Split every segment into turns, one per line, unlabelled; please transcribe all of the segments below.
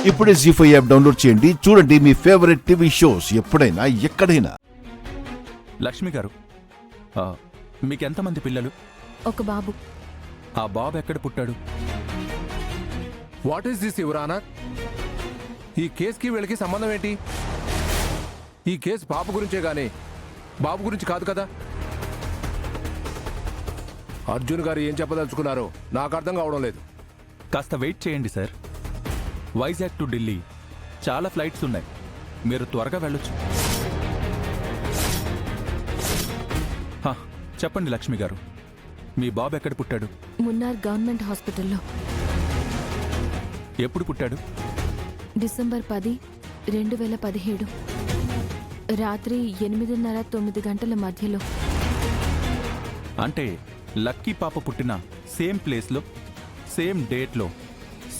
ఇప్పుడే జీ5 app download చేయండి. చూడండి మీ ఫేవరెట్ టీవీ షోస్ ఎప్పుడైనా ఎక్కడైనా.
లక్ష్మి గారు, మీకెంతమంది పిల్లలు?
ఒక బాబు.
ఆ బాబు ఎక్కడ పుట్టాడు?
What is this your honour? ఈ కేసుకి వీళ్ళకి సంబంధం ఏంటి? ఈ కేసు పాప గురించే గానీ బాబు గురించి కాదు కదా. అర్జున్ గారు ఏం చెప్పదలుచుకున్నారో నాకు అర్థం కావడం లేదు.
కాస్త వెయిట్ చేయండి సార్. వైజాగ్ టు ఢిల్లీ చాలా ఫ్లైట్స్ ఉన్నాయి, మీరు త్వరగా వెళ్ళొచ్చు. చెప్పండి లక్ష్మి గారు, మీ బాబు ఎక్కడ పుట్టాడు?
మున్నార్ గవర్నమెంట్ హాస్పిటల్లో.
ఎప్పుడు పుట్టాడు?
డిసెంబర్ 10, 2017 రాత్రి 8:30-9 గంటల మధ్యలో.
అంటే లక్కీ పాప పుట్టిన సేమ్ ప్లేస్లో, సేమ్ డేట్లో,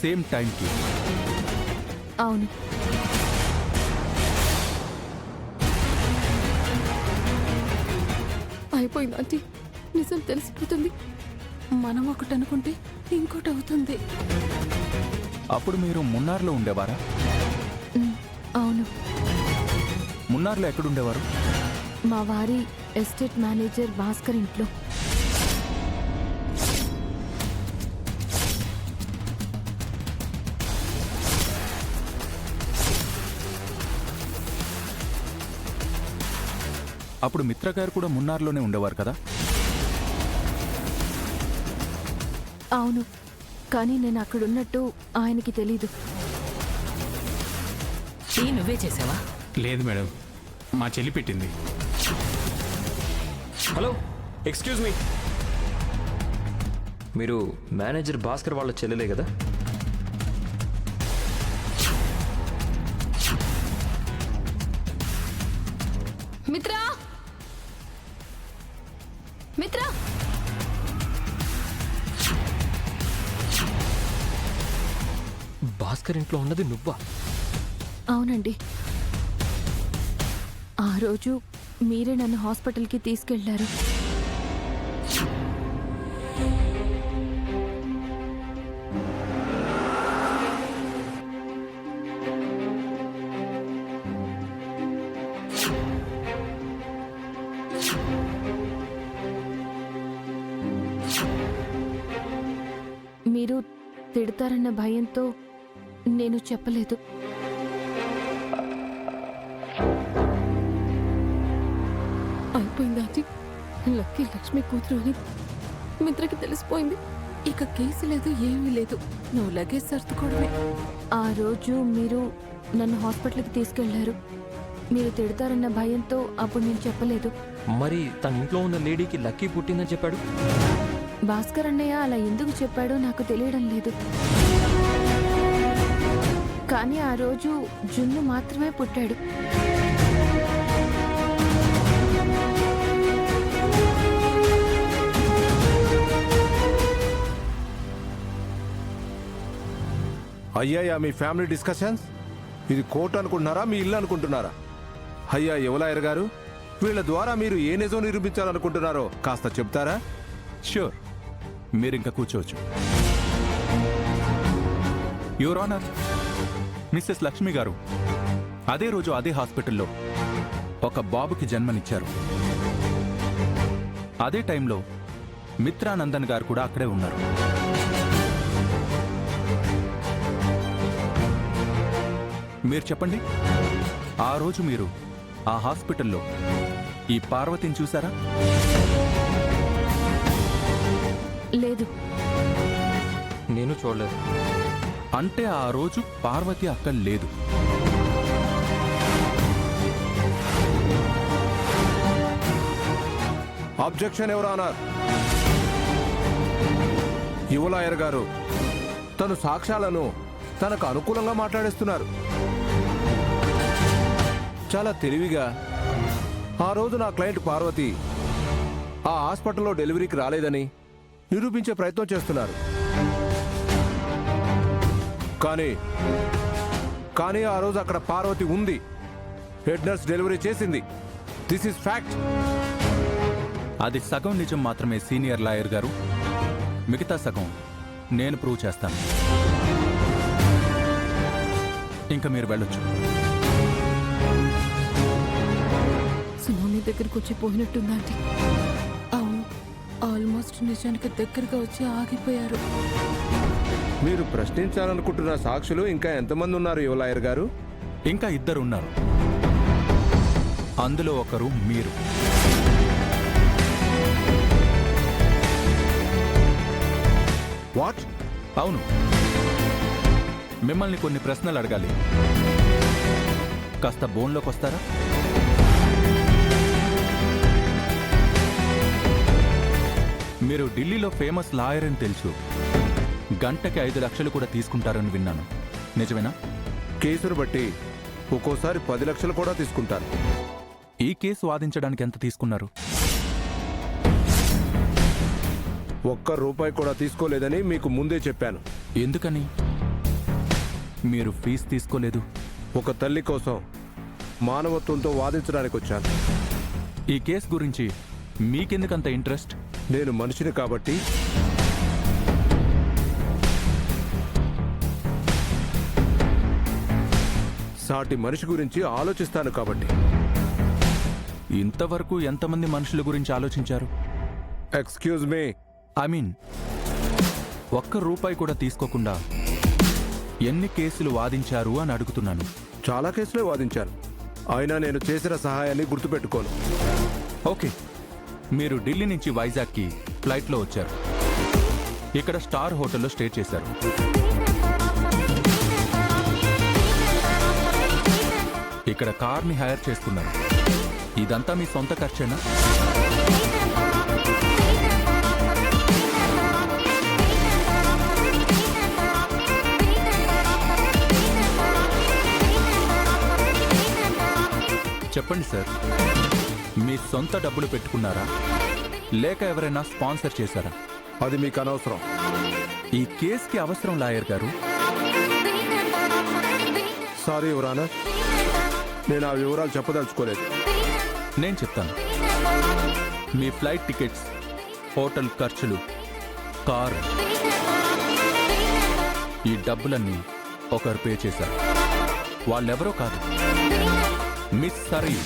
సేమ్ టైంకి.
అవును. అయిపోయింది ఆంటీ, నిజం తెలిసిపోతుంది. మనం ఒకటి అనుకుంటే ఇంకోటి అవుతుంది.
అప్పుడు మీరు మున్నార్లో ఉండేవారా?
అవును.
మున్నార్లో ఎక్కడుండేవారు?
మా వారి ఎస్టేట్ మేనేజర్ భాస్కర్ ఇంట్లో.
అప్పుడు మిత్ర గారు కూడా మున్నార్లోనే ఉండేవారు కదా?
అవును, కానీ నేను అక్కడున్నట్టు ఆయనకి తెలీదు.
నువ్వే చేసావా?
లేదు మేడం, మా చెల్లి పెట్టింది.
హలో, ఎక్స్క్యూజ్ మీ, మీరు మేనేజర్ భాస్కర్ వాళ్ళ చెల్లెలే కదా?
మిత్రా, మిత్రా,
భాస్కర్ ఇంట్లో ఉన్నది నువ్వా?
అవునండి. ఆ రోజు మీరే నన్ను హాస్పిటల్కి తీసుకెళ్లారు. మీరు తిడతారన్న భయంతో నేను చెప్పలేదు. అయిపోయింది ఆంటీ. లక్కీ లక్ష్మి కూతురు అని మిత్రకి తెలిసిపోయింది. ఇక కేసు లేదు, ఏమీ లేదు. నువ్వు లగేజ్ సర్దుకోవడమే. ఆ రోజు మీరు నన్ను హాస్పిటల్కి తీసుకెళ్లారు. మీరు తిడతారన్న భయంతో అప్పుడు నేను చెప్పలేదు.
మరి తన ఇంట్లో ఉన్న లేడీకి లక్కీ పుట్టిందని చెప్పాడు.
భాస్కర్ అన్నయ్య అలా ఎందుకు చెప్పాడో నాకు తెలియడం లేదు. కానీ ఆ రోజు జున్ను మాత్రమే పుట్టాడు.
అయ్యాయా మీ ఫ్యామిలీ డిస్కషన్స్? ఇది కోర్టు అనుకుంటున్నారా, మీ ఇల్లు అనుకుంటున్నారా? అయ్యా యువలాయర్ గారు, వీళ్ళ ద్వారా మీరు ఏ నిజం నిరూపించాలనుకుంటున్నారో కాస్త చెప్తారా?
ష్యూర్, మీరింకా కూర్చోవచ్చు. యువర్ ఆనర్, మిస్సెస్ లక్ష్మి గారు అదే రోజు అదే హాస్పిటల్లో ఒక బాబుకి జన్మనిచ్చారు. అదే టైంలో మిత్రానందన్ గారు కూడా అక్కడే ఉన్నారు. మీరు చెప్పండి, ఆ రోజు మీరు ఆ హాస్పిటల్లో ఈ పార్వతిని చూసారా?
లేదు.
నేను చూడలేదు.
అంటే ఆ రోజు పార్వతి అక్కడ లేదు.
అబ్జెక్షన్ ఎవరు ఆనర్? యువలాయర్ గారు తను సాక్ష్యాలను తనకు అనుకూలంగా మాట్లాడేస్తున్నారు. చాలా తెలివిగా ఆ రోజు నా క్లయింట్ పార్వతి ఆ హాస్పిటల్లో డెలివరీకి రాలేదని నిరూపించే ప్రయత్నం చేస్తున్నారు. కానీ ఆ రోజు అక్కడ పార్వతి ఉంది. హెడ్ నర్స్ డెలివరీ చేసింది. This is fact.
అది సగం నిజం మాత్రమే సీనియర్ లాయర్ గారు. మిగతా సగం నేను ప్రూవ్ చేస్తాను. ఇంకా మీరు వెళ్ళొచ్చు.
సునామీ దగ్గరకు వచ్చి పోయినట్టుంది ఆంటీ. అవును, ఆల్మోస్ట్ నిజానికి దగ్గరగా వచ్చి ఆగిపోయారు.
మీరు ప్రశ్నించాలనుకుంటున్న సాక్షులు ఇంకా ఎంతమంది ఉన్నారు యువలాయర్ గారు?
ఇంకా 2 ఉన్నారు. అందులో ఒకరు మీరు.
వాట్?
అవును, మిమ్మల్ని కొన్ని ప్రశ్నలు అడగాలి. కాస్త బోన్లోకి వస్తారా? మీరు ఢిల్లీలో ఫేమస్ లాయర్ అని తెలుసు. గంటకి 5 లక్షలు కూడా తీసుకుంటారని విన్నాను. నిజమేనా?
కేసును బట్టి ఒక్కోసారి 10 లక్షలు కూడా తీసుకుంటారు.
ఈ కేసు వాదించడానికి ఎంత తీసుకున్నారు?
₹1 కూడా తీసుకోలేదని మీకు ముందే చెప్పాను.
ఎందుకని మీరు ఫీజు తీసుకోలేదు?
ఒక తల్లి కోసం మానవత్వంతో వాదించడానికి వచ్చాను.
ఈ కేసు గురించి మీకెందుకంత ఇంట్రెస్ట్?
నేను మనిషిని కాబట్టి, సాటి మనిషి గురించి ఆలోచిస్తాను కాబట్టి.
ఇంతవరకు ఎంతమంది మనుషుల గురించి ఆలోచించారు?
Excuse me.
ఐ మీన్, ₹1 కూడా తీసుకోకుండా ఎన్ని కేసులు వాదించారు అని అడుగుతున్నాను.
చాలా కేసులే వాదించాను. అయినా నేను చేసిన సహాయాన్ని గుర్తుపెట్టుకోను.
ఓకే, మీరు ఢిల్లీ నుంచి వైజాగ్కి ఫ్లైట్లో వచ్చారు. ఇక్కడ స్టార్ హోటల్లో స్టే చేశారు. ఇక్కడ కార్ని హైర్ చేసుకున్నారు. ఇదంతా మీ సొంత ఖర్చేనా? చెప్పండి సార్, మీ సొంత డబ్బులు పెట్టుకున్నారా లేక ఎవరైనా స్పాన్సర్ చేశారా?
అది మీకు అనవసరం.
ఈ కేసుకి అవసరం లాయర్ గారు.
సారీ యువర్ ఆనర్, నేను ఆ వివరాలు చెప్పదలుచుకోలేదు.
నేను చెప్తాను. మీ ఫ్లైట్ టికెట్స్, హోటల్ ఖర్చులు, కారు, ఈ డబ్బులన్నీ ఒకరు పే చేశారు. వాళ్ళెవరో కాదు, మిస్ సరీ.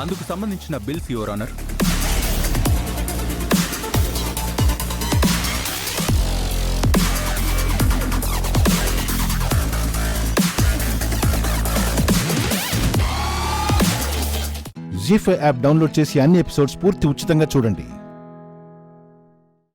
అందుకు సంబంధించిన bills your honour.
Zee five app download చేసి అన్ని ఎపిసోడ్స్ పూర్తి ఉచితంగా చూడండి.